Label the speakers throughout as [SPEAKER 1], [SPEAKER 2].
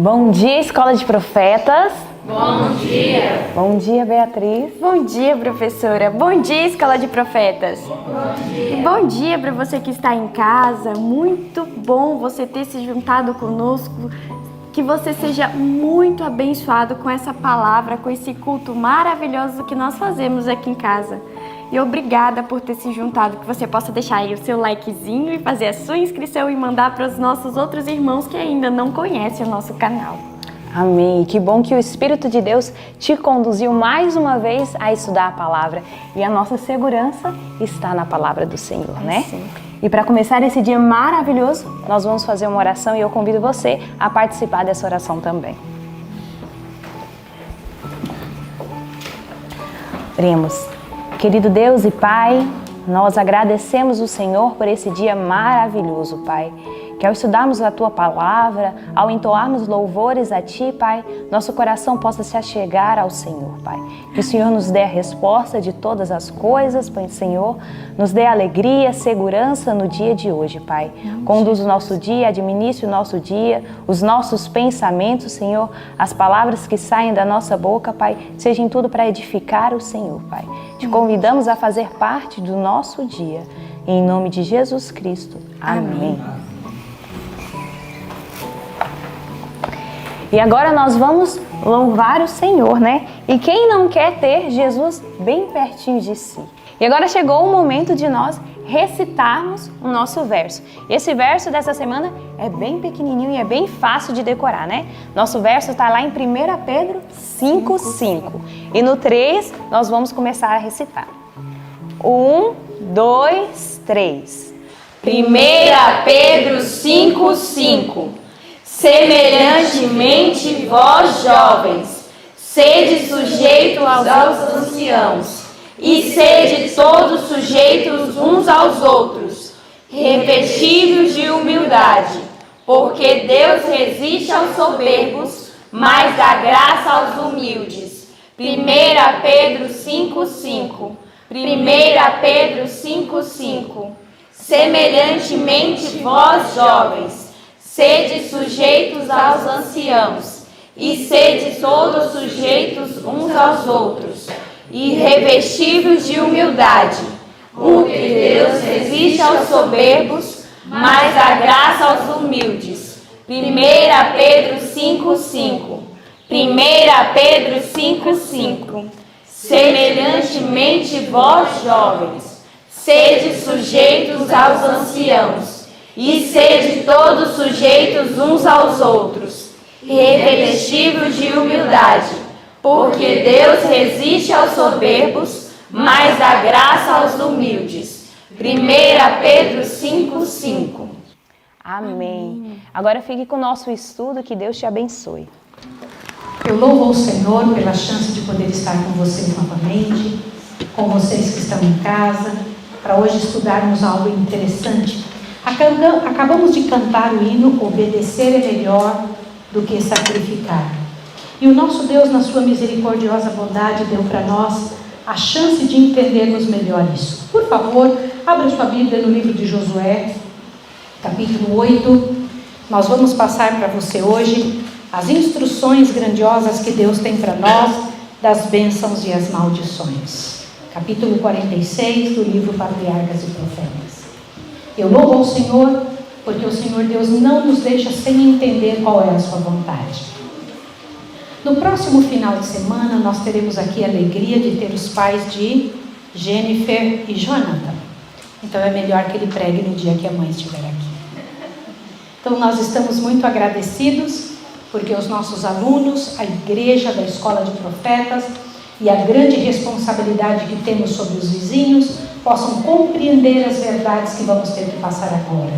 [SPEAKER 1] Bom dia, Escola de Profetas.
[SPEAKER 2] Bom dia.
[SPEAKER 1] Bom dia, Beatriz.
[SPEAKER 3] Bom dia, professora. Bom dia, Escola de Profetas.
[SPEAKER 2] Bom dia.
[SPEAKER 3] E bom dia para você que está em casa. Muito bom você ter se juntado conosco. Que você seja muito abençoado com essa palavra, com esse culto maravilhoso que nós fazemos aqui em casa. E obrigada por ter se juntado, que você possa deixar aí o seu likezinho e fazer a sua inscrição e mandar para os nossos outros irmãos que ainda não conhecem o nosso canal.
[SPEAKER 1] Amém. Que bom que o Espírito de Deus te conduziu mais uma vez a estudar a palavra. E a nossa segurança está na palavra do Senhor, né?
[SPEAKER 3] Sim.
[SPEAKER 1] E para começar esse dia maravilhoso, nós vamos fazer uma oração e eu convido você a participar dessa oração também. Oremos. Querido Deus e Pai, nós agradecemos o Senhor por esse dia maravilhoso, Pai. Que ao estudarmos a Tua Palavra, ao entoarmos louvores a Ti, Pai, nosso coração possa se achegar ao Senhor, Pai. Que o Senhor nos dê a resposta de todas as coisas, Pai, Senhor, nos dê alegria, segurança no dia de hoje, Pai. Conduza o nosso dia, administre o nosso dia, os nossos pensamentos, Senhor, as palavras que saem da nossa boca, Pai, sejam tudo para edificar o Senhor, Pai. Te convidamos a fazer parte do nosso dia. Em nome de Jesus Cristo. Amém. E agora nós vamos louvar o Senhor, né? E quem não quer ter Jesus bem pertinho de si? E agora chegou o momento de nós recitarmos o nosso verso. Esse verso dessa semana é bem pequenininho e é bem fácil de decorar, né? Nosso verso está lá em 1 Pedro 5:5. E no 3 nós vamos começar a recitar. 1, 2, 3.
[SPEAKER 2] 1 Pedro 5:5. Semelhantemente, vós jovens, sede sujeitos aos anciãos, e sede todos sujeitos uns aos outros, revestidos de humildade, porque Deus resiste aos soberbos, mas dá graça aos humildes. 1 Pedro 5:5. 1 Pedro 5:5. Semelhantemente, vós jovens, sede sujeitos aos anciãos, e sede todos sujeitos uns aos outros, e revestidos de humildade, porque Deus resiste aos soberbos, mas dá graça aos humildes. 1 Pedro 5:5. 1 Pedro 5:5. Semelhantemente, vós jovens, sede sujeitos aos anciãos, e sede todos sujeitos uns aos outros, revestidos de humildade, porque Deus resiste aos soberbos, mas dá graça aos humildes. 1 Pedro 5:5.
[SPEAKER 1] Amém. Agora fique com o nosso estudo, que Deus te abençoe.
[SPEAKER 4] Eu louvo ao Senhor pela chance de poder estar com vocês novamente, com vocês que estão em casa, para hoje estudarmos algo interessante. Acabamos de cantar o hino Obedecer é melhor do que sacrificar. E o nosso Deus, na sua misericordiosa bondade, deu para nós a chance de entendermos melhor isso. Por favor, abra sua Bíblia no livro de Josué, capítulo 8. Nós vamos passar para você hoje as instruções grandiosas que Deus tem para nós, das bênçãos e as maldições. Capítulo 46 do livro Patriarcas e Profetas. Eu louvo ao Senhor, porque o Senhor Deus não nos deixa sem entender qual é a sua vontade. No próximo final de semana, nós teremos aqui a alegria de ter os pais de Jennifer e Jonathan. Então é melhor que ele pregue no dia que a mãe estiver aqui. Então nós estamos muito agradecidos, porque os nossos alunos, a igreja da Escola de Profetas e a grande responsabilidade que temos sobre os vizinhos possam compreender as verdades que vamos ter que passar agora.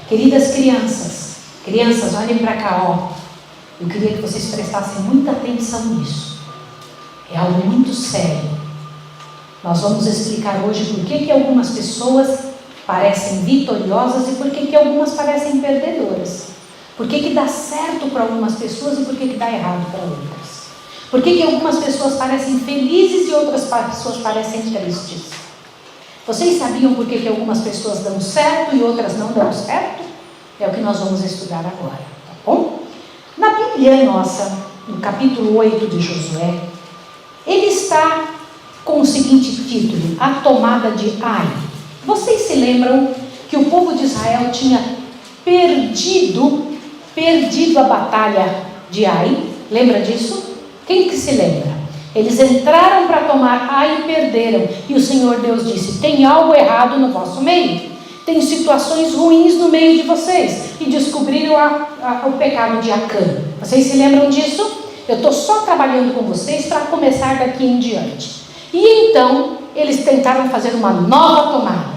[SPEAKER 4] Queridas crianças, olhem para cá, ó. Eu queria que vocês prestassem muita atenção nisso. É algo muito sério. Nós vamos explicar hoje por que algumas pessoas parecem vitoriosas e por que algumas parecem perdedoras. Por que dá certo para algumas pessoas e por que dá errado para outras. Por que algumas pessoas parecem felizes e outras pessoas parecem tristes. Vocês sabiam por que algumas pessoas dão certo e outras não dão certo? É o que nós vamos estudar agora, tá bom? Na Bíblia nossa, no capítulo 8 de Josué, ele está com o seguinte título: A tomada de Ai. Vocês se lembram que o povo de Israel tinha perdido a batalha de Ai? Lembra disso? Quem que se lembra? Eles entraram para tomar Ai e perderam. E o Senhor Deus disse: tem algo errado no vosso meio. Tem situações ruins no meio de vocês. E descobriram o pecado de Acã. Vocês se lembram disso? Eu estou só trabalhando com vocês para começar daqui em diante. E então, eles tentaram fazer uma nova tomada.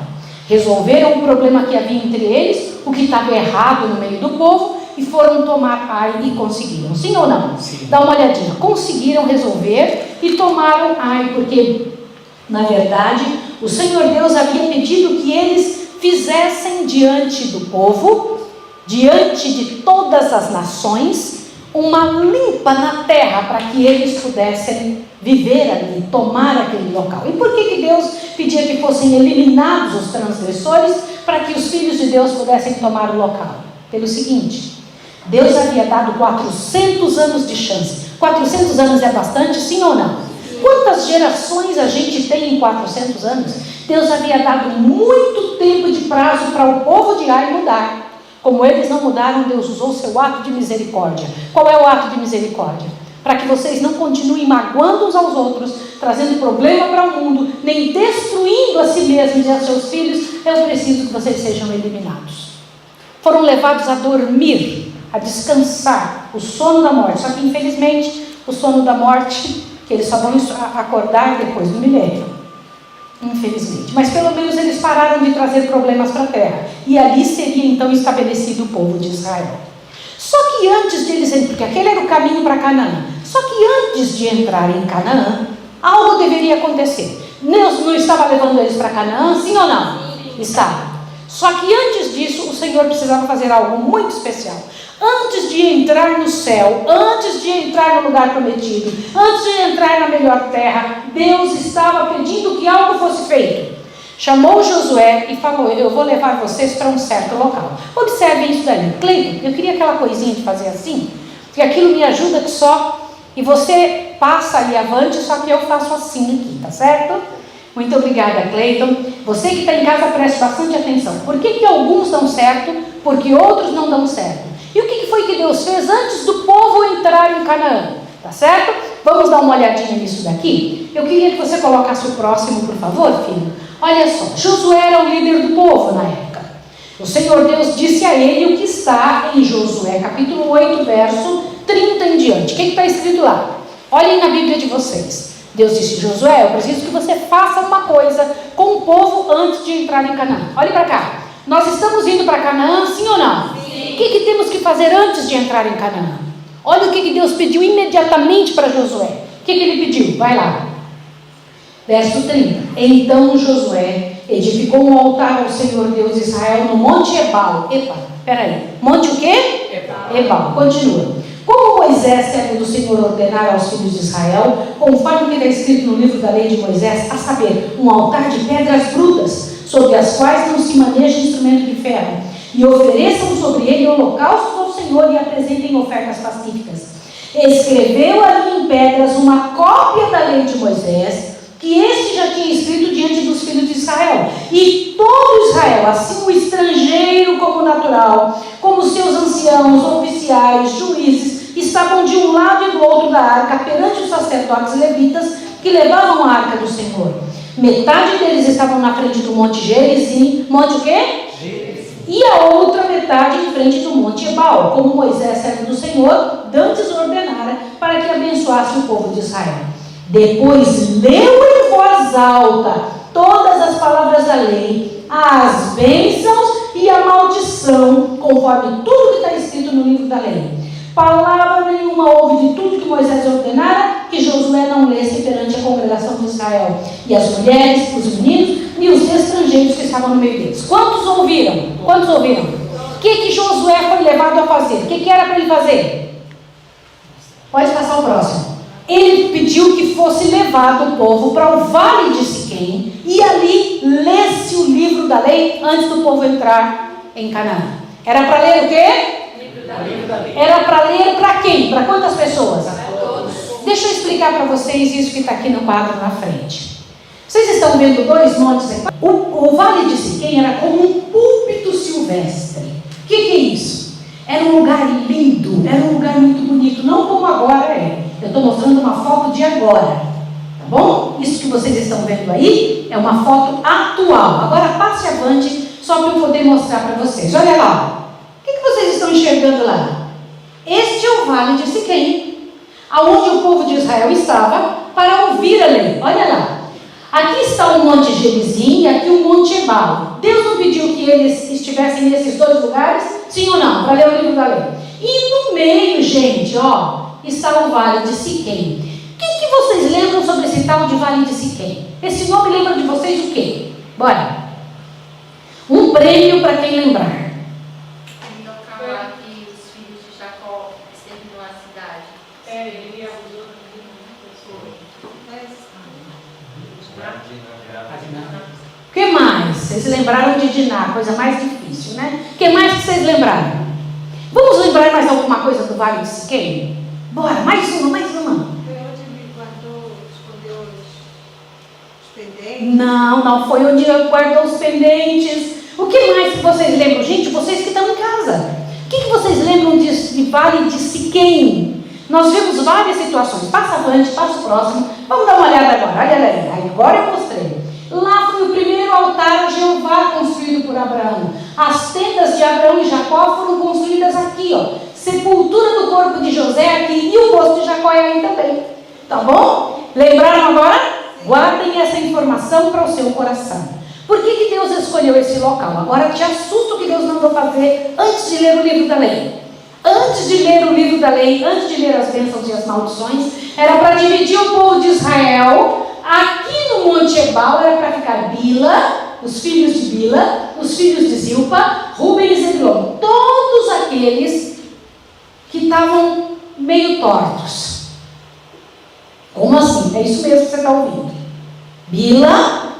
[SPEAKER 4] Resolveram o problema que havia entre eles, o que estava errado no meio do povo, e foram tomar Ai e conseguiram. Sim ou não? Sim. Dá uma olhadinha. Conseguiram resolver e tomaram Ai, porque, na verdade, o Senhor Deus havia pedido que eles fizessem diante do povo, diante de todas as nações, uma limpa na terra, para que eles pudessem viver ali, tomar aquele local. E por que Deus pedia que fossem eliminados os transgressores, para que os filhos de Deus pudessem tomar o local? Pelo seguinte: Deus havia dado 400 anos de chance. 400 anos é bastante, sim ou não? Quantas gerações a gente tem em 400 anos? Deus havia dado muito tempo de prazo para o povo de Ai mudar. Como eles não mudaram, Deus usou seu ato de misericórdia. Qual é o ato de misericórdia? Para que vocês não continuem magoando uns aos outros, trazendo problema para o mundo, nem destruindo a si mesmos e a seus filhos, eu preciso que vocês sejam eliminados. Foram levados a dormir, a descansar, o sono da morte. Só que, infelizmente, o sono da morte, que eles só vão acordar depois do milênio. Infelizmente. Mas pelo menos eles pararam de trazer problemas para a terra. E ali seria então estabelecido o povo de Israel. Só que antes de eles, porque aquele era o caminho para Canaã. Só que antes de entrar em Canaã, algo deveria acontecer. Deus não estava levando eles para Canaã, sim ou não? Estava. Só que antes disso, o Senhor precisava fazer algo muito especial. Antes de entrar no céu, antes de entrar no lugar prometido, antes de entrar na melhor terra, Deus estava pedindo que algo fosse feito. Chamou Josué e falou: eu vou levar vocês para um certo local. Observem isso daí. Cleiton, eu queria aquela coisinha de fazer assim, porque aquilo me ajuda que só, e você passa ali avante, só que eu faço assim aqui, tá certo? Muito obrigada, Cleiton. Você que está em casa, preste bastante atenção. Por que alguns dão certo, porque outros não dão certo? E o que foi que Deus fez antes do povo entrar em Canaã? Tá certo? Vamos dar uma olhadinha nisso daqui? Eu queria que você colocasse o próximo, por favor, filho. Olha só, Josué era o líder do povo na época. O Senhor Deus disse a ele o que está em Josué, capítulo 8, verso 30 em diante. O que está escrito lá? Olhem na Bíblia de vocês. Deus disse: Josué, eu preciso que você faça uma coisa com o povo antes de entrar em Canaã. Olhe para cá. Nós estamos indo para Canaã, sim ou não? Sim. O que temos que fazer antes de entrar em Canaã? Olha o que Deus pediu imediatamente para Josué. O que ele pediu? Vai lá. Verso 30. Então Josué edificou um altar ao Senhor Deus de Israel no Monte Ebal. Peraí. Monte o quê? Ebal. Continua. Como Moisés, servo do Senhor, ordenara aos filhos de Israel, conforme o que está escrito no livro da lei de Moisés, a saber, um altar de pedras brutas, sobre as quais não se maneja instrumento de ferro, e ofereçam sobre ele holocaustos ao Senhor e apresentem ofertas pacíficas. Escreveu ali em pedras uma cópia da lei de Moisés, que este já tinha escrito diante dos filhos de Israel. E todo Israel, assim o estrangeiro como o natural, como seus anciãos, oficiais, juízes, estavam de um lado e do outro da arca, perante os sacerdotes levitas que levavam a arca do Senhor. Metade deles estavam na frente do monte Gerizim. Monte o quê? Gerizim. E a outra metade em frente do monte Ebal, como Moisés, servo do Senhor, dantes ordenara para que abençoasse o povo de Israel. Depois leu em voz alta todas as palavras da lei, as bênçãos e a maldição, conforme tudo que está escrito no livro da lei. Palavra nenhuma houve de tudo que Moisés ordenara, que Josué não lesse perante a congregação de Israel, e as mulheres, os meninos e os estrangeiros que estavam no meio deles. Quantos ouviram? Quantos ouviram? O que Josué foi levado a fazer? O que era para ele fazer? Pode passar o próximo. Ele pediu que fosse levado o povo para o vale de Siquém e ali lesse o livro da lei antes do povo entrar em Canaã. Era para ler o quê? Era para ler para quem? Para quantas pessoas? Deixa eu explicar para vocês isso que está aqui no quadro na frente. Vocês estão vendo dois montes aqui? O Vale de Siquém era como um púlpito silvestre. O que é isso? Era um lugar lindo, era um lugar muito bonito, não como agora é. Eu estou mostrando uma foto de agora, tá bom? Isso que vocês estão vendo aí é uma foto atual. Agora passe avante, só para eu poder mostrar para vocês. Olha lá, o que vocês estão enxergando lá? Este é o Vale de Siquém, aonde o povo de Israel estava para ouvir a lei. Olha lá. Aqui está o Monte Gerizim e aqui o Monte Ebal. Deus não pediu que eles estivessem nesses dois lugares? Sim ou não? Para ler o livro da lei. E no meio, gente, ó, está o Vale de Siquém. O que vocês lembram sobre esse tal de Vale de Siquém? Esse nome lembra de vocês o quê? Bora. Um prêmio para quem lembrar.
[SPEAKER 5] No local lá que os filhos de Jacó exterminou a cidade. Ele abusou de pessoas.
[SPEAKER 4] O que mais? Vocês lembraram de Diná, coisa mais difícil, né? O que mais que vocês lembraram? Vamos lembrar mais alguma coisa do Vale de Siquém? Bora, mais uma, mais uma.
[SPEAKER 5] Foi onde ele guardou, escondeu os pendentes?
[SPEAKER 4] Não foi onde ele guardou os pendentes. O que mais que vocês lembram? Gente, vocês que estão em casa. O que vocês lembram de Vale de Siquém? Nós vimos várias situações. Passa avante, passa o próximo. Vamos dar uma olhada agora. Olha aí. Agora eu mostrei. Lá foi o primeiro altar a Jeová construído por Abraão. As tendas de Abraão e Jacó foram construídas aqui, ó. Sepultura do corpo de José aqui e o poço de Jacó é aí também. Tá bom? Lembraram agora? Guardem essa informação para o seu coração. Por que Deus escolheu esse local? Agora te assusta o que Deus mandou fazer antes de ler o livro da lei. Antes de ler o livro da lei, antes de ler as bênçãos e as maldições, era para dividir o povo de Israel. Aqui no Monte Ebal era para ficar Bila, os filhos de Bila, os filhos de Zilpa, Ruben e Zebulon. Todos aqueles que estavam meio tortos. Como assim? É isso mesmo que você está ouvindo. Bila,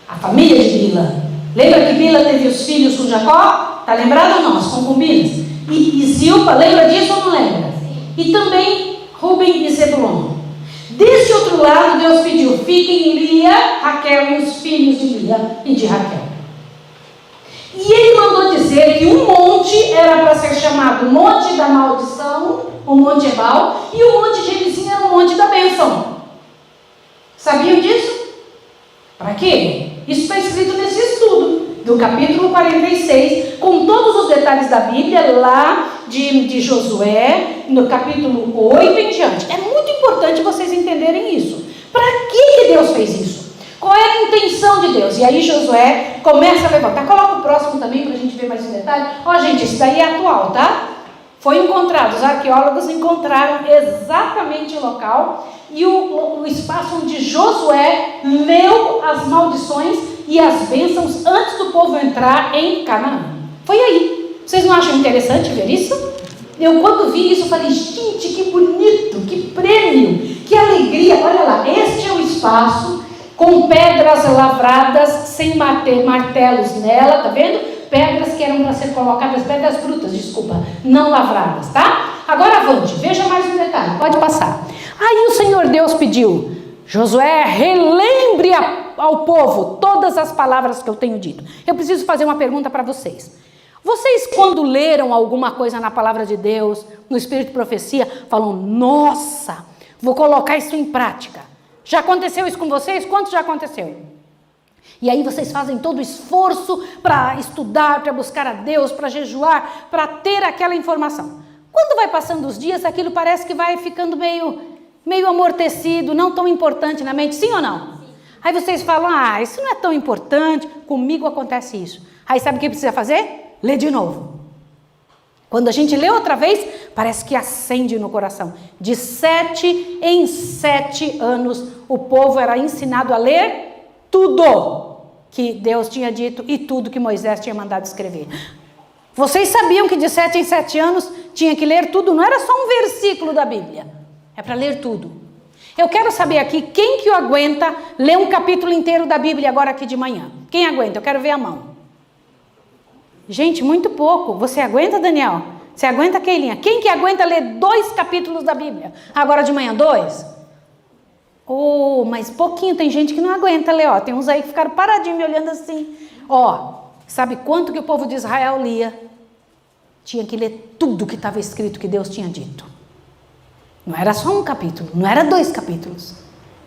[SPEAKER 4] a família de Bila. Lembra que Bila teve os filhos com Jacó? Está lembrado ou não? As concubinas. E Zilpa, lembra disso ou não lembra? E também Ruben e Zebulon. Desse outro lado, Deus pediu: fiquem Lia, Raquel e os filhos de Lia e de Raquel. E ele mandou dizer que um monte era para ser chamado Monte da Maldição, o Monte Ebal, e o Monte Gerizim era o Monte da Bênção. Sabiam disso? Para quê? Isso está escrito nesse estudo do capítulo 46, com todos os detalhes da Bíblia, lá de Josué, no capítulo 8 em diante. É muito importante vocês entenderem isso. Para que Deus fez isso? Qual era a intenção de Deus? E aí Josué começa a levantar. Coloca o próximo também para a gente ver mais em detalhe. Ó, gente, isso daí é atual, tá? Foi encontrado, os arqueólogos encontraram exatamente o local e o espaço onde Josué leu as maldições e as bênçãos antes do povo entrar em Canaã. Foi aí. Vocês não acham interessante ver isso? Eu, quando vi isso, falei: gente, que bonito, que prêmio, que alegria. Olha lá, este é o espaço com pedras lavradas, sem martelos nela, tá vendo? Pedras que eram para ser colocadas, pedras brutas, desculpa, não lavradas, tá? Agora avante, veja mais um detalhe, pode passar. Aí o Senhor Deus pediu: Josué, relembre ao povo todas as palavras que eu tenho dito. Eu preciso fazer uma pergunta para vocês. Vocês, quando leram alguma coisa na palavra de Deus, no Espírito de Profecia, falam: nossa, vou colocar isso em prática. Já aconteceu isso com vocês? Quantos já aconteceu? E aí vocês fazem todo o esforço para estudar, para buscar a Deus, para jejuar, para ter aquela informação. Quando vai passando os dias, aquilo parece que vai ficando meio amortecido, não tão importante na mente, sim ou não? Sim. Aí vocês falam: ah, isso não é tão importante, comigo acontece isso. Aí sabe o que precisa fazer? Ler de novo. Quando a gente lê outra vez, parece que acende no coração. De 7 em 7 anos, o povo era ensinado a ler tudo que Deus tinha dito e tudo que Moisés tinha mandado escrever. Vocês sabiam que de 7 em 7 anos tinha que ler tudo? Não era só um versículo da Bíblia. É para ler tudo. Eu quero saber aqui, quem que aguenta ler um capítulo inteiro da Bíblia agora aqui de manhã? Quem aguenta? Eu quero ver a mão. Gente, muito pouco. Você aguenta, Daniel? Você aguenta, Keilinha? Quem que aguenta ler 2 capítulos da Bíblia? Agora de manhã, 2? Oh, mas pouquinho, tem gente que não aguenta ler, ó. Tem uns aí que ficaram paradinhos me olhando assim. Ó, sabe quanto que o povo de Israel lia? Tinha que ler tudo que estava escrito que Deus tinha dito. Não era só um capítulo, não era 2 capítulos.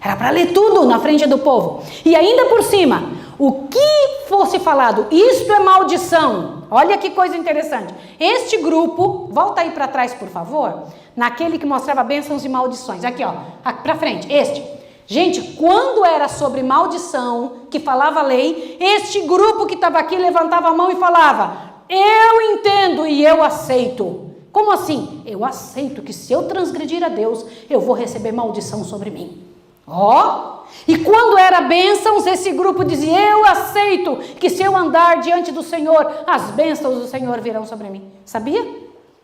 [SPEAKER 4] Era para ler tudo na frente do povo. E ainda por cima, o que fosse falado, isto é maldição. Olha que coisa interessante. Este grupo, volta aí para trás, por favor, naquele que mostrava bênçãos e maldições. Aqui, ó, para frente, este. Gente, quando era sobre maldição, que falava a lei, este grupo que estava aqui levantava a mão e falava: eu entendo e eu aceito. Como assim? Eu aceito que se eu transgredir a Deus, eu vou receber maldição sobre mim. Ó, e quando era bênçãos, esse grupo dizia: eu aceito que se eu andar diante do Senhor, as bênçãos do Senhor virão sobre mim. Sabia?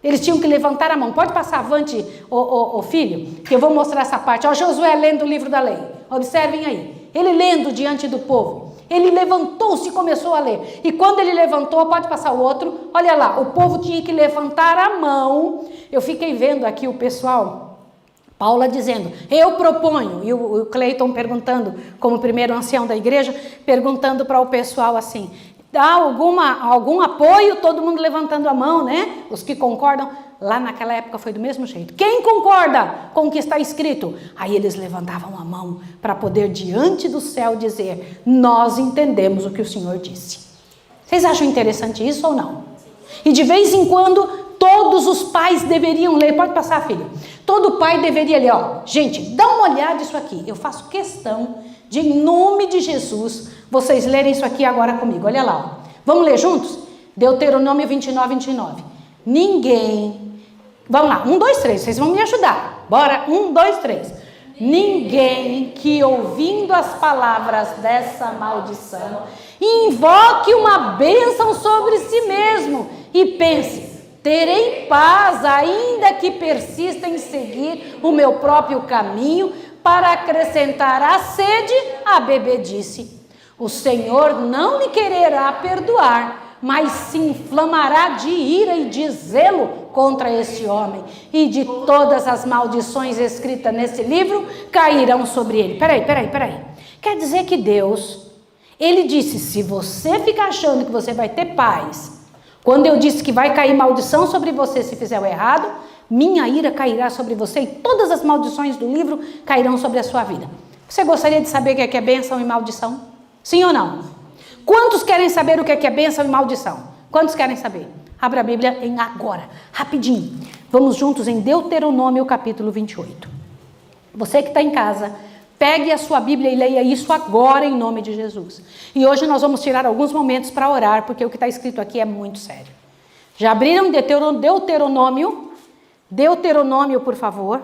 [SPEAKER 4] Eles tinham que levantar a mão. Pode passar avante, o filho, que eu vou mostrar essa parte. Ó, Josué lendo o livro da lei. Observem aí. Ele lendo diante do povo. Ele levantou-se e começou a ler. E quando ele levantou, pode passar o outro. Olha lá, o povo tinha que levantar a mão. Eu fiquei vendo aqui o pessoal, Paula dizendo: eu proponho. E o Cleiton perguntando, como primeiro ancião da igreja, perguntando para o pessoal assim: dá algum apoio? Todo mundo levantando a mão, né? Os que concordam. Lá naquela época foi do mesmo jeito. Quem concorda com o que está escrito? Aí eles levantavam a mão para poder diante do céu dizer: nós entendemos o que o Senhor disse. Vocês acham interessante isso ou não? E de vez em quando todos os pais deveriam ler. Pode passar, filho. Todo pai deveria ler. Ó, gente, dá uma olhada isso aqui. Eu faço questão de, em nome de Jesus, vocês lerem isso aqui agora comigo. Olha lá, ó. Vamos ler juntos? Deuteronômio 29, 29. Ninguém... Vamos lá, 1, 2, 3, vocês vão me ajudar. Bora, 1, 2, 3. Ninguém que ouvindo as palavras dessa maldição invoque uma bênção sobre si mesmo e pense: terei paz ainda que persista em seguir o meu próprio caminho para acrescentar à sede a bebedice. O Senhor não lhe quererá perdoar, mas se inflamará de ira e de zelo contra esse homem, e de todas as maldições escritas nesse livro cairão sobre ele. Peraí. Quer dizer que Deus, ele disse: se você ficar achando que você vai ter paz, quando eu disse que vai cair maldição sobre você se fizer o errado, minha ira cairá sobre você e todas as maldições do livro cairão sobre a sua vida. Você gostaria de saber o que é bênção e maldição? Sim ou não? Quantos querem saber o que é bênção e maldição? Quantos querem saber? Abra a Bíblia em agora, rapidinho. Vamos juntos em Deuteronômio capítulo 28. Você que está em casa, pegue a sua Bíblia e leia isso agora em nome de Jesus. E hoje nós vamos tirar alguns momentos para orar, porque o que está escrito aqui é muito sério. Já abriram Deuteronômio? Deuteronômio, por favor.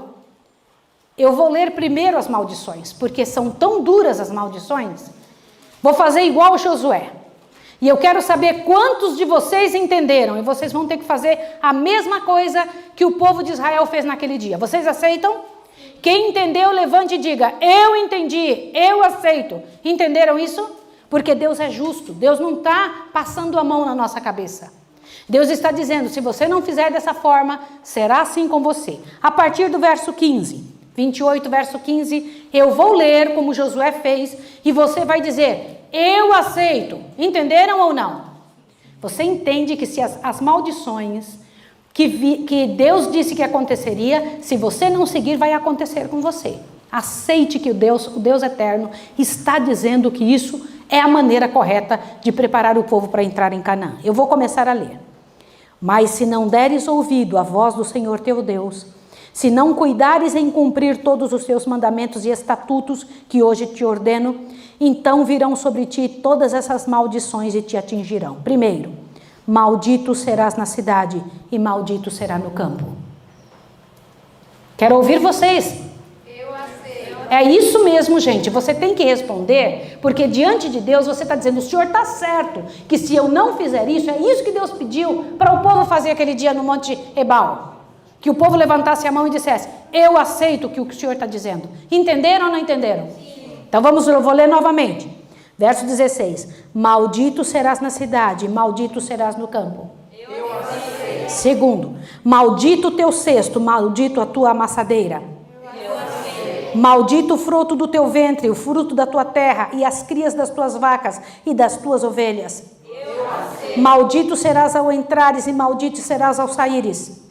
[SPEAKER 4] Eu vou ler primeiro as maldições, porque são tão duras as maldições. Vou fazer igual o Josué. E eu quero saber quantos de vocês entenderam. E vocês vão ter que fazer a mesma coisa que o povo de Israel fez naquele dia. Vocês aceitam? Quem entendeu, levante e diga: eu entendi, eu aceito. Entenderam isso? Porque Deus é justo. Deus não está passando a mão na nossa cabeça. Deus está dizendo: se você não fizer dessa forma, será assim com você. A partir do verso 15, 28, verso 15, eu vou ler como Josué fez e você vai dizer: eu aceito. Entenderam ou não? Você entende que se as maldições que Deus disse que aconteceria, se você não seguir, vai acontecer com você. Aceite que o Deus eterno está dizendo que isso é a maneira correta de preparar o povo para entrar em Canaã. Eu vou começar a ler. Mas se não deres ouvido à voz do Senhor teu Deus, se não cuidares em cumprir todos os seus mandamentos e estatutos que hoje te ordeno, então virão sobre ti todas essas maldições e te atingirão. Primeiro, maldito serás na cidade e maldito será no campo. Quero ouvir vocês.
[SPEAKER 5] Eu aceito.
[SPEAKER 4] É isso mesmo, gente. Você tem que responder, porque diante de Deus você está dizendo: o Senhor está certo, que se eu não fizer isso, é isso que Deus pediu para o povo fazer aquele dia no Monte Ebal. Que o povo levantasse a mão e dissesse: eu aceito o que o Senhor está dizendo. Entenderam ou não entenderam? Sim. Então eu vou ler novamente. Verso 16. Maldito serás na cidade, maldito serás no campo. Eu aceito. Segundo, maldito o teu cesto, maldito a tua amassadeira. Maldito o fruto do teu ventre, o fruto da tua terra e as crias das tuas vacas e das tuas ovelhas. Maldito serás ao entrares e maldito serás ao saíres.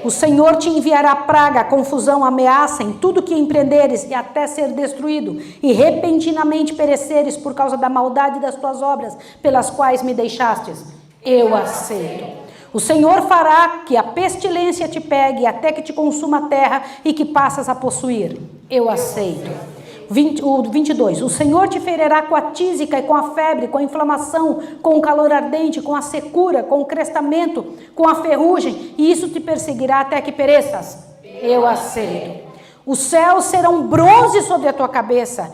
[SPEAKER 4] O Senhor te enviará praga, confusão, ameaça em tudo que empreenderes e até ser destruído e repentinamente pereceres por causa da maldade das tuas obras pelas quais me deixastes. Eu aceito. O Senhor fará que a pestilência te pegue até que te consuma a terra e que passas a possuir. Eu aceito. 22. O Senhor te ferirá com a tísica e com a febre, com a inflamação, com o calor ardente, com a secura, com o crestamento, com a ferrugem, e isso te perseguirá até que pereças. Eu aceito. Os céus serão bronze sobre a tua cabeça,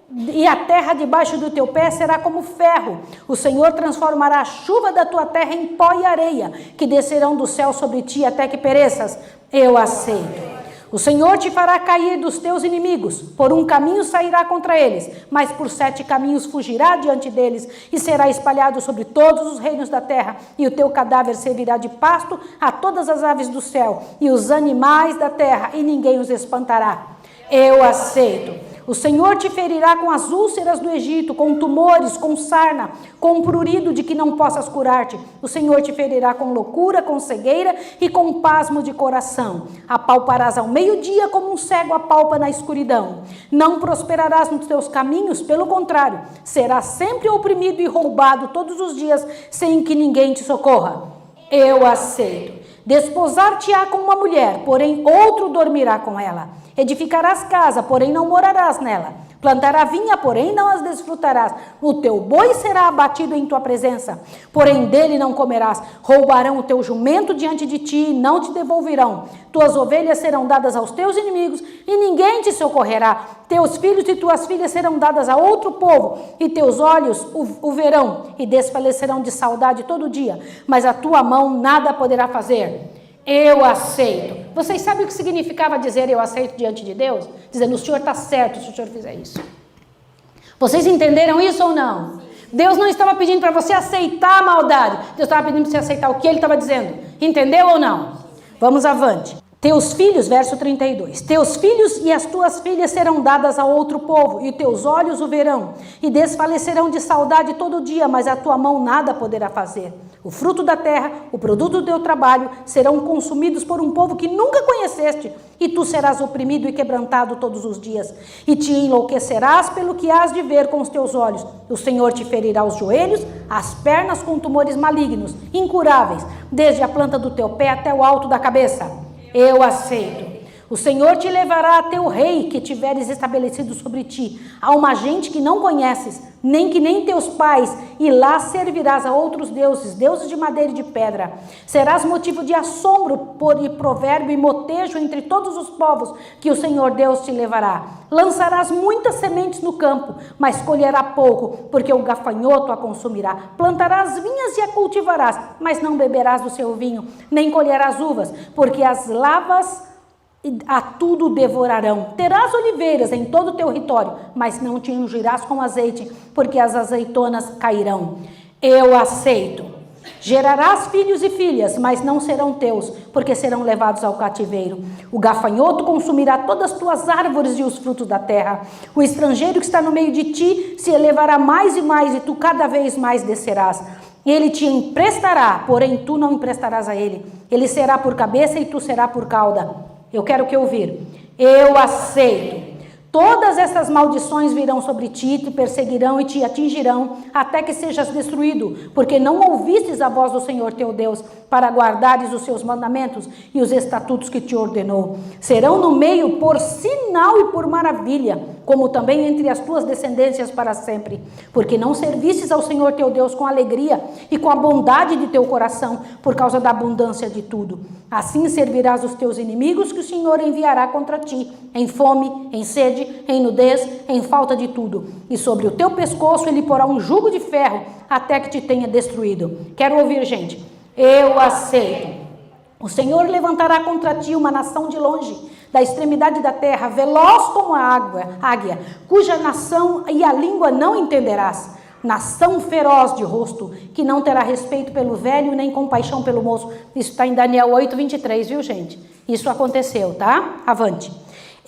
[SPEAKER 4] e a terra debaixo do teu pé será como ferro. O Senhor transformará a chuva da tua terra em pó e areia, que descerão do céu sobre ti até que pereças. Eu aceito. O Senhor te fará cair dos teus inimigos, por um caminho sairá contra eles, mas por 7 caminhos fugirá diante deles, e será espalhado sobre todos os reinos da terra, e o teu cadáver servirá de pasto a todas as aves do céu, e os animais da terra, e ninguém os espantará. Eu aceito. O Senhor te ferirá com as úlceras do Egito, com tumores, com sarna, com prurido de que não possas curar-te. O Senhor te ferirá com loucura, com cegueira e com pasmo de coração. Apalparás ao meio-dia como um cego apalpa na escuridão. Não prosperarás nos teus caminhos, pelo contrário, serás sempre oprimido e roubado todos os dias, sem que ninguém te socorra. Eu aceito. Desposar-te-á com uma mulher, porém outro dormirá com ela. Edificarás casa, porém não morarás nela. Plantará vinha, porém não as desfrutarás. O teu boi será abatido em tua presença, porém dele não comerás. Roubarão o teu jumento diante de ti e não te devolverão. Tuas ovelhas serão dadas aos teus inimigos e ninguém te socorrerá. Teus filhos e tuas filhas serão dadas a outro povo e teus olhos o verão e desfalecerão de saudade todo dia. Mas a tua mão nada poderá fazer. Eu aceito. Vocês sabem o que significava dizer eu aceito diante de Deus? Dizendo, o Senhor está certo se o Senhor fizer isso. Vocês entenderam isso ou não? Deus não estava pedindo para você aceitar a maldade. Deus estava pedindo para você aceitar o que Ele estava dizendo. Entendeu ou não? Vamos avante. Teus filhos, verso 32, teus filhos e as tuas filhas serão dadas a outro povo, e teus olhos o verão, e desfalecerão de saudade todo dia, mas a tua mão nada poderá fazer. O fruto da terra, o produto do teu trabalho, serão consumidos por um povo que nunca conheceste, e tu serás oprimido e quebrantado todos os dias, e te enlouquecerás pelo que hás de ver com os teus olhos. O Senhor te ferirá os joelhos, as pernas com tumores malignos, incuráveis, desde a planta do teu pé até o alto da cabeça. Eu aceito. O Senhor te levará até o rei que tiveres estabelecido sobre ti, a uma gente que não conheces, nem que nem teus pais, e lá servirás a outros deuses, deuses de madeira e de pedra. Serás motivo de assombro, e provérbio e motejo entre todos os povos que o Senhor Deus te levará. Lançarás muitas sementes no campo, mas colherá pouco, porque o gafanhoto a consumirá. Plantarás vinhas e a cultivarás, mas não beberás do seu vinho, nem colherás uvas, porque as lavas a tudo devorarão. Terás oliveiras em todo o teu território, mas não te ungirás com azeite, porque as azeitonas cairão. Eu aceito. Gerarás filhos e filhas, mas não serão teus, porque serão levados ao cativeiro. O gafanhoto consumirá todas as tuas árvores e os frutos da terra. O estrangeiro que está no meio de ti se elevará mais e mais, e tu cada vez mais descerás. Ele te emprestará, porém tu não emprestarás a ele. Ele será por cabeça e tu serás por cauda. Eu quero que ouvir. Eu aceito. Todas essas maldições virão sobre ti, te perseguirão e te atingirão, até que sejas destruído, porque não ouvistes a voz do Senhor teu Deus, para guardares os seus mandamentos e os estatutos que te ordenou. Serão no meio por sinal e por maravilha, como também entre as tuas descendências para sempre, porque não servistes ao Senhor teu Deus com alegria e com a bondade de teu coração, por causa da abundância de tudo. Assim servirás os teus inimigos que o Senhor enviará contra ti, em fome, em sede, em nudez, em falta de tudo. E sobre o teu pescoço ele porá um jugo de ferro, até que te tenha destruído. Quero ouvir, gente. Eu aceito. O Senhor levantará contra ti uma nação de longe, da extremidade da terra, veloz como a águia, cuja nação e a língua não entenderás. nação feroz de rosto, que não terá respeito pelo velho, nem compaixão pelo moço. Isso está em Daniel 8:23, viu, gente? Isso aconteceu, tá? Avante.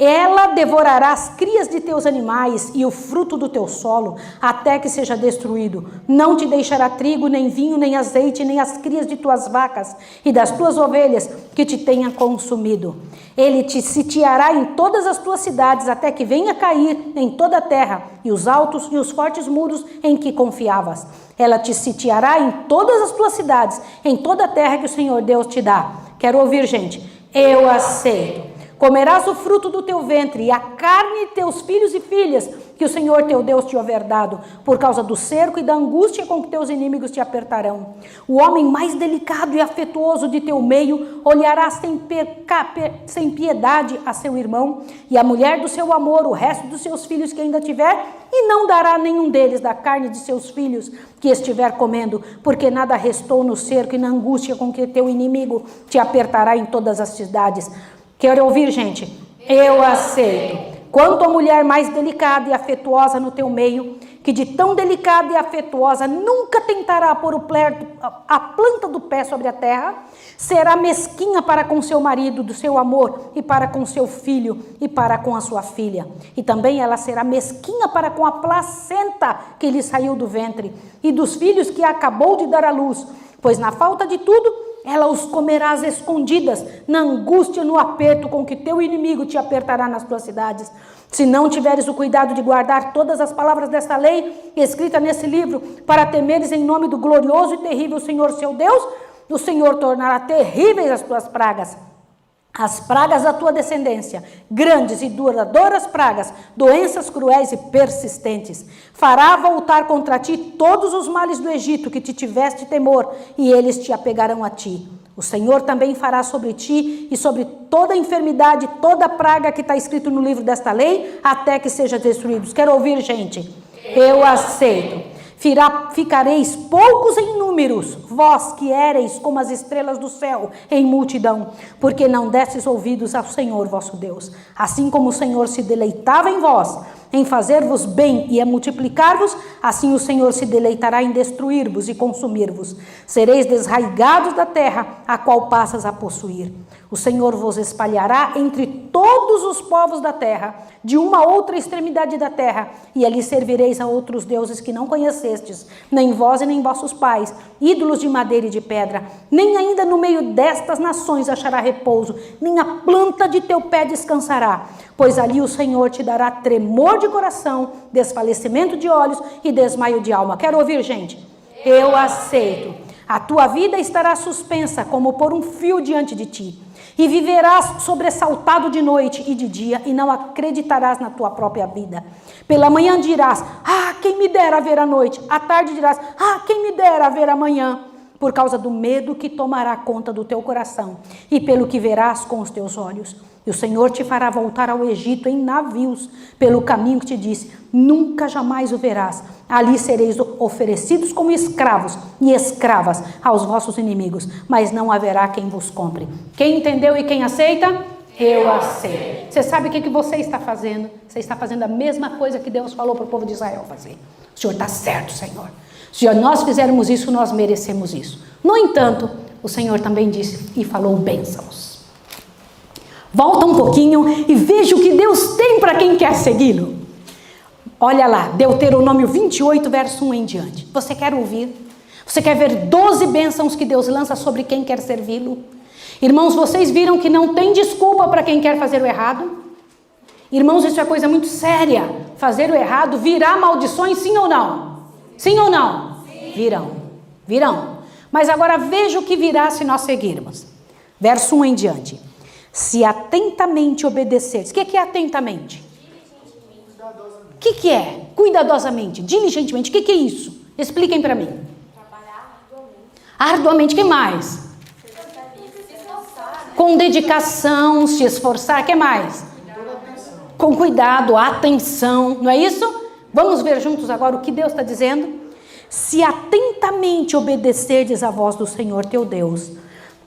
[SPEAKER 4] Ela devorará as crias de teus animais e o fruto do teu solo, até que seja destruído. Não te deixará trigo, nem vinho, nem azeite, nem as crias de tuas vacas e das tuas ovelhas que te tenha consumido. Ele te sitiará em todas as tuas cidades, até que venha cair em toda a terra, e os altos e os fortes muros em que confiavas. Ela te sitiará em todas as tuas cidades, em toda a terra que o Senhor Deus te dá. Quero ouvir, gente. Eu aceito. Comerás o fruto do teu ventre e a carne de teus filhos e filhas, que o Senhor teu Deus te houver dado, por causa do cerco e da angústia com que teus inimigos te apertarão. O homem mais delicado e afetuoso de teu meio olhará sem piedade a seu irmão, e a mulher do seu amor, o resto dos seus filhos que ainda tiver, e não dará nenhum deles da carne de seus filhos que estiver comendo, porque nada restou no cerco e na angústia com que teu inimigo te apertará em todas as cidades. Quero ouvir, gente? Eu aceito. Quanto à mulher mais delicada e afetuosa no teu meio, que de tão delicada e afetuosa nunca tentará pôr a planta do pé sobre a terra, será mesquinha para com seu marido, do seu amor, e para com seu filho, e para com a sua filha. E também ela será mesquinha para com a placenta que lhe saiu do ventre, e dos filhos que acabou de dar à luz, pois na falta de tudo, ela os comerá às escondidas, na angústia, no aperto com que teu inimigo te apertará nas tuas cidades. Se não tiveres o cuidado de guardar todas as palavras desta lei, escrita nesse livro, para temeres em nome do glorioso e terrível Senhor seu Deus, o Senhor tornará terríveis as tuas pragas. As pragas da tua descendência, grandes e duradouras pragas, doenças cruéis e persistentes. Fará voltar contra ti todos os males do Egito que te tiveste temor, e eles te apegarão a ti. O Senhor também fará sobre ti e sobre toda enfermidade, toda praga que está escrito no livro desta lei, até que seja destruídos. Quero ouvir, gente? Eu aceito. Ficareis poucos em números, vós que éreis como as estrelas do céu em multidão, porque não destes ouvidos ao Senhor vosso Deus. Assim como o Senhor se deleitava em vós, em fazer-vos bem e a multiplicar-vos, assim o Senhor se deleitará em destruir-vos e consumir-vos. Sereis desraigados da terra, a qual passas a possuir. O Senhor vos espalhará entre todos os povos da terra, de uma outra extremidade da terra, e ali servireis a outros deuses que não conhecestes, nem vós e nem vossos pais, ídolos de madeira e de pedra. Nem ainda no meio destas nações achará repouso, nem a planta de teu pé descansará, pois ali o Senhor te dará tremor de coração, desfalecimento de olhos e desmaio de alma. Quero ouvir, gente? Eu aceito. A tua vida estará suspensa como por um fio diante de ti. E viverás sobressaltado de noite e de dia, e não acreditarás na tua própria vida. Pela manhã dirás, quem me dera ver a noite. À tarde dirás, quem me dera ver amanhã. Por causa do medo que tomará conta do teu coração, e pelo que verás com os teus olhos. E o Senhor te fará voltar ao Egito em navios, pelo caminho que te disse, nunca jamais o verás. Ali sereis oferecidos como escravos e escravas aos vossos inimigos, mas não haverá quem vos compre. Quem entendeu e quem aceita? Eu aceito. Você sabe o que você está fazendo? Você está fazendo a mesma coisa que Deus falou para o povo de Israel fazer. O Senhor está certo, Senhor. Se nós fizermos isso, nós merecemos isso. No entanto, o Senhor também disse e falou bênçãos. Volta um pouquinho e veja o que Deus tem para quem quer segui-lo. Olha lá, Deuteronômio 28, verso 1 em diante. Você quer ouvir? Você quer ver 12 bênçãos que Deus lança sobre quem quer servi-lo? Irmãos, vocês viram que não tem desculpa para quem quer fazer o errado? Irmãos, isso é coisa muito séria. Fazer o errado virá maldições, sim ou não? Sim ou não? Sim. Virão. Mas agora veja o que virá se nós seguirmos. Verso 1 em diante. Se atentamente obedeceres. O que é atentamente? O que é? Cuidadosamente, diligentemente. O que é isso? Expliquem para mim.
[SPEAKER 3] Trabalhar
[SPEAKER 4] arduamente. O que mais? Com dedicação, se esforçar. O que mais? Com cuidado, atenção. Não é isso? Vamos ver juntos agora o que Deus está dizendo? Se atentamente obedecerdes à voz do Senhor teu Deus,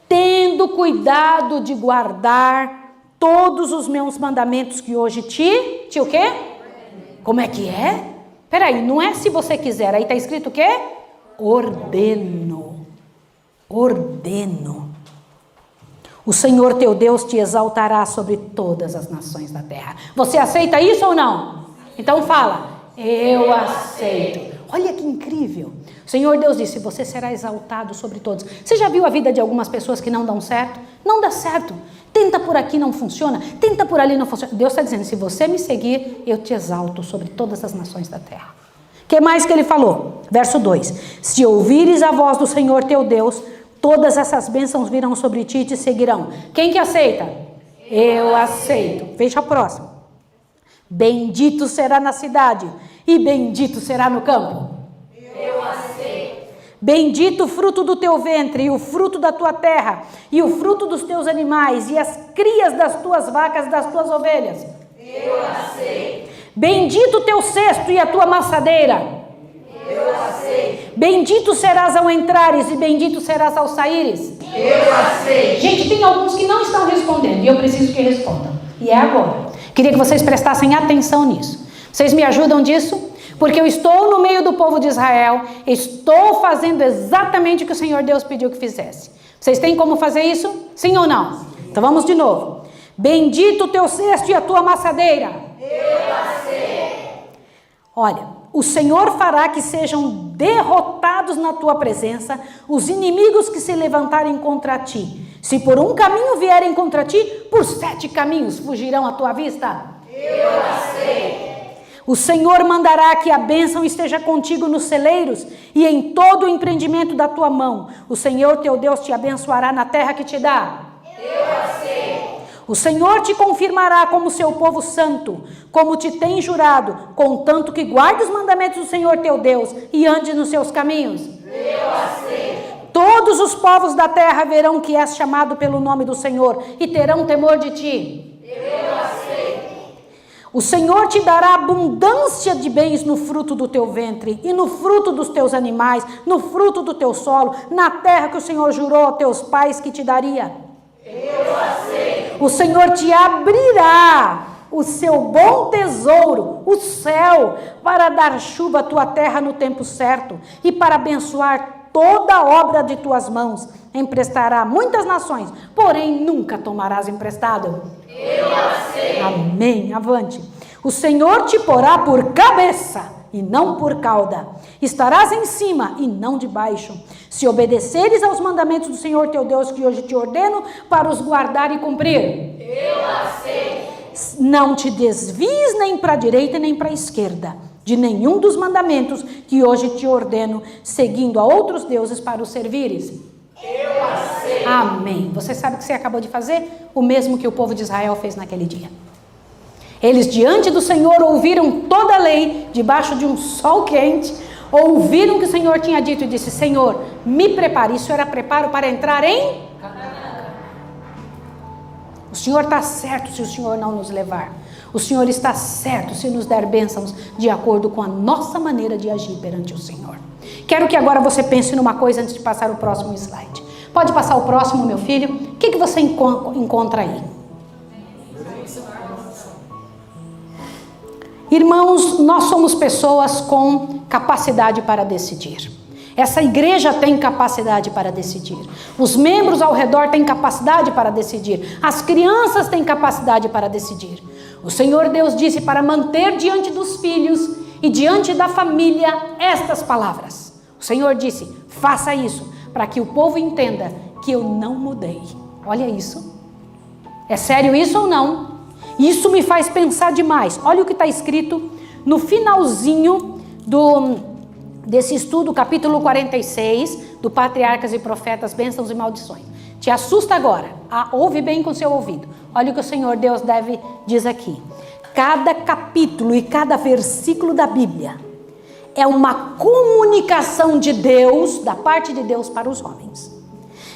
[SPEAKER 4] tendo cuidado de guardar todos os meus mandamentos que hoje te o quê? Como é que é? Peraí, não é se você quiser, aí está escrito o quê? Ordeno. Ordeno. O Senhor teu Deus te exaltará sobre todas as nações da terra. Você aceita isso ou não? Então fala, eu aceito. Olha que incrível. O Senhor Deus disse, você será exaltado sobre todos. Você já viu a vida de algumas pessoas que não dão certo? Não dá certo. Tenta por aqui, não funciona. Tenta por ali, não funciona. Deus está dizendo, se você me seguir, eu te exalto sobre todas as nações da terra. O que mais que ele falou? Verso 2. Se ouvires a voz do Senhor teu Deus, todas essas bênçãos virão sobre ti e te seguirão. Quem que aceita? Eu aceito. Veja a próxima. Bendito será na cidade e bendito será no campo.
[SPEAKER 2] Eu aceito.
[SPEAKER 4] Bendito o fruto do teu ventre e o fruto da tua terra e o fruto dos teus animais e as crias das tuas vacas e das tuas ovelhas.
[SPEAKER 2] Eu aceito.
[SPEAKER 4] Bendito o teu cesto e a tua amassadeira.
[SPEAKER 2] Eu aceito.
[SPEAKER 4] Bendito serás ao entrares e bendito serás ao saíres.
[SPEAKER 2] Eu aceito.
[SPEAKER 4] Gente, tem alguns que não estão respondendo e eu preciso que respondam. E é agora. Queria que vocês prestassem atenção nisso. Vocês me ajudam disso? Porque eu estou no meio do povo de Israel, estou fazendo exatamente o que o Senhor Deus pediu que fizesse. Vocês têm como fazer isso? Sim ou não? Então vamos de novo. Bendito o teu cesto e a tua amassadeira.
[SPEAKER 2] Eu aceito.
[SPEAKER 4] Olha, o Senhor fará que sejam derrotados na tua presença os inimigos que se levantarem contra ti. Se por um caminho vierem contra ti, por 7 caminhos fugirão à tua vista.
[SPEAKER 2] Eu aceito.
[SPEAKER 4] O Senhor mandará que a bênção esteja contigo nos celeiros e em todo o empreendimento da tua mão. O Senhor teu Deus te abençoará na terra que te dá.
[SPEAKER 2] Eu aceito.
[SPEAKER 4] O Senhor te confirmará como seu povo santo, como te tem jurado, contanto que guarde os mandamentos do Senhor teu Deus e ande nos seus caminhos.
[SPEAKER 2] Eu aceito.
[SPEAKER 4] Todos os povos da terra verão que és chamado pelo nome do Senhor e terão temor de ti.
[SPEAKER 2] Eu aceito.
[SPEAKER 4] O Senhor te dará abundância de bens no fruto do teu ventre e no fruto dos teus animais, no fruto do teu solo, na terra que o Senhor jurou a teus pais que te daria.
[SPEAKER 2] Eu aceito.
[SPEAKER 4] O Senhor te abrirá o seu bom tesouro, o céu, para dar chuva à tua terra no tempo certo e para abençoar toda a obra de tuas mãos. Emprestará muitas nações, porém nunca tomarás emprestado.
[SPEAKER 2] Eu aceito.
[SPEAKER 4] Amém. Avante. O Senhor te porá por cabeça e não por cauda. Estarás em cima e não debaixo. Se obedeceres aos mandamentos do Senhor teu Deus que hoje te ordeno para os guardar e cumprir.
[SPEAKER 2] Eu aceito.
[SPEAKER 4] Não te desvies nem para a direita nem para a esquerda de nenhum dos mandamentos que hoje te ordeno, seguindo a outros deuses para os servires.
[SPEAKER 2] Eu aceito.
[SPEAKER 4] Amém. Você sabe o que você acabou de fazer? O mesmo que o povo de Israel fez naquele dia. Eles diante do Senhor ouviram toda a lei, debaixo de um sol quente, ouviram o que o Senhor tinha dito e disse, Senhor, me prepare. Isso era preparo para entrar em Canaã. O Senhor está certo se o Senhor não nos levar. O Senhor está certo se nos der bênçãos de acordo com a nossa maneira de agir perante o Senhor. Quero que agora você pense numa coisa antes de passar o próximo slide. Pode passar o próximo, meu filho? O que você encontra aí? Irmãos, nós somos pessoas com capacidade para decidir. Essa igreja tem capacidade para decidir. Os membros ao redor têm capacidade para decidir. As crianças têm capacidade para decidir. O Senhor Deus disse para manter diante dos filhos e diante da família estas palavras. O Senhor disse, faça isso, para que o povo entenda que eu não mudei. Olha isso. É sério isso ou não? Isso me faz pensar demais. Olha o que está escrito no finalzinho desse estudo, capítulo 46, do Patriarcas e Profetas, Bênçãos e Maldições. Te assusta agora? Ouve bem com seu ouvido. Olha o que o Senhor Deus diz aqui. Cada capítulo e cada versículo da Bíblia é uma comunicação de Deus, da parte de Deus para os homens.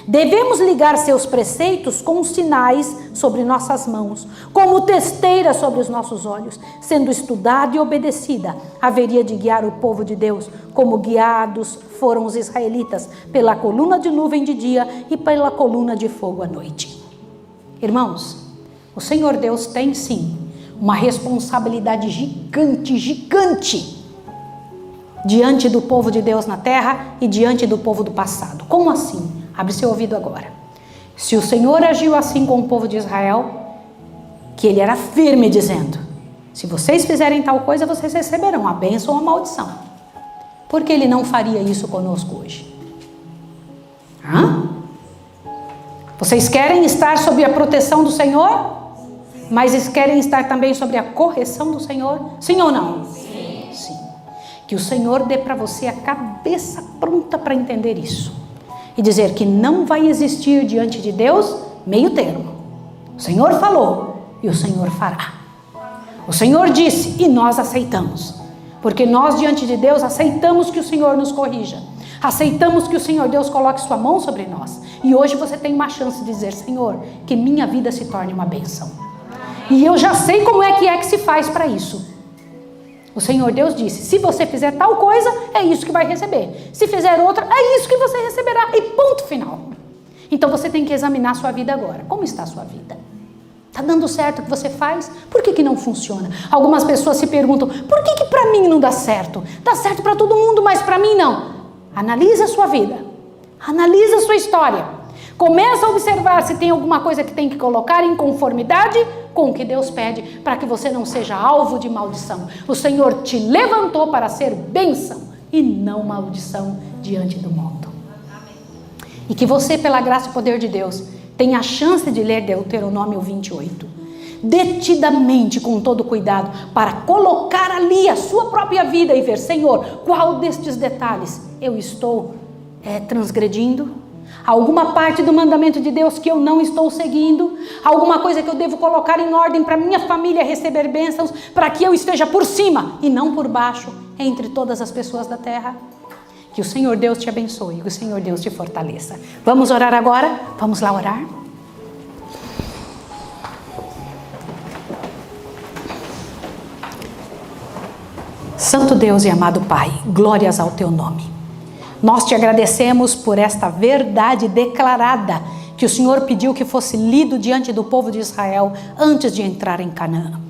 [SPEAKER 4] Devemos ligar seus preceitos com sinais sobre nossas mãos, como testeira sobre os nossos olhos, sendo estudada e obedecida, haveria de guiar o povo de Deus, como guiados foram os israelitas, pela coluna de nuvem de dia e pela coluna de fogo à noite. Irmãos, o Senhor Deus tem sim uma responsabilidade gigante, diante do povo de Deus na terra e diante do povo do passado. Como assim? Abre seu ouvido agora. Se o Senhor agiu assim com o povo de Israel, que ele era firme dizendo, se vocês fizerem tal coisa, vocês receberão a bênção ou a maldição. Por que ele não faria isso conosco hoje? Vocês querem estar sob a proteção do Senhor? Mas querem estar também sob a correção do Senhor? Sim ou não? Sim. Sim. Que o Senhor dê para você a cabeça pronta para entender isso. E dizer que não vai existir diante de Deus meio termo. O Senhor falou e o Senhor fará. O Senhor disse e nós aceitamos. Porque nós diante de Deus aceitamos que o Senhor nos corrija. Aceitamos que o Senhor Deus coloque sua mão sobre nós. E hoje você tem uma chance de dizer, Senhor, que minha vida se torne uma bênção. E eu já sei como é que se faz para isso. O Senhor Deus disse, se você fizer tal coisa, é isso que vai receber. Se fizer outra, é isso que você receberá. E ponto final. Então você tem que examinar a sua vida agora. Como está a sua vida? Está dando certo o que você faz? Por que não funciona? Algumas pessoas se perguntam, por que para mim não dá certo? Dá certo para todo mundo, mas para mim não. Analisa a sua vida. Analisa a sua história. Começa a observar se tem alguma coisa que tem que colocar em conformidade com o que Deus pede, para que você não seja alvo de maldição. O Senhor te levantou para ser bênção e não maldição diante do mundo. E que você, pela graça e poder de Deus, tenha a chance de ler Deuteronômio 28. Detidamente, com todo cuidado, para colocar ali a sua própria vida e ver, Senhor, qual destes detalhes eu estou transgredindo? Alguma parte do mandamento de Deus que eu não estou seguindo? Alguma coisa que eu devo colocar em ordem para minha família receber bênçãos, para que eu esteja por cima e não por baixo, entre todas as pessoas da terra? Que o Senhor Deus te abençoe, que o Senhor Deus te fortaleça. Vamos orar agora? Vamos lá orar? Santo Deus e amado Pai, glórias ao teu nome. Nós te agradecemos por esta verdade declarada que o Senhor pediu que fosse lido diante do povo de Israel antes de entrar em Canaã.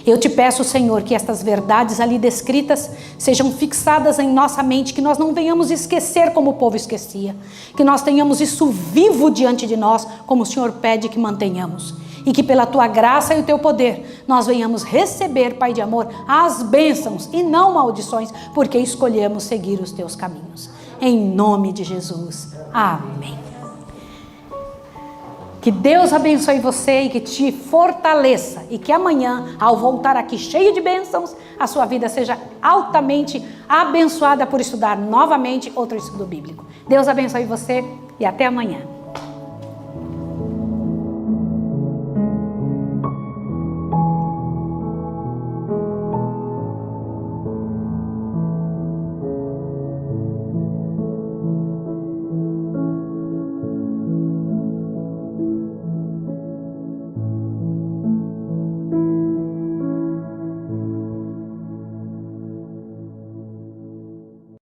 [SPEAKER 4] Eu te peço, Senhor, que estas verdades ali descritas sejam fixadas em nossa mente, que nós não venhamos esquecer como o povo esquecia, que nós tenhamos isso vivo diante de nós, como o Senhor pede que mantenhamos. E que pela tua graça e o teu poder, nós venhamos receber, Pai de amor, as bênçãos e não maldições, porque escolhemos seguir os teus caminhos. Em nome de Jesus. Amém. Que Deus abençoe você e que te fortaleça. E que amanhã, ao voltar aqui cheio de bênçãos, a sua vida seja altamente abençoada por estudar novamente outro estudo bíblico. Deus abençoe você e até amanhã.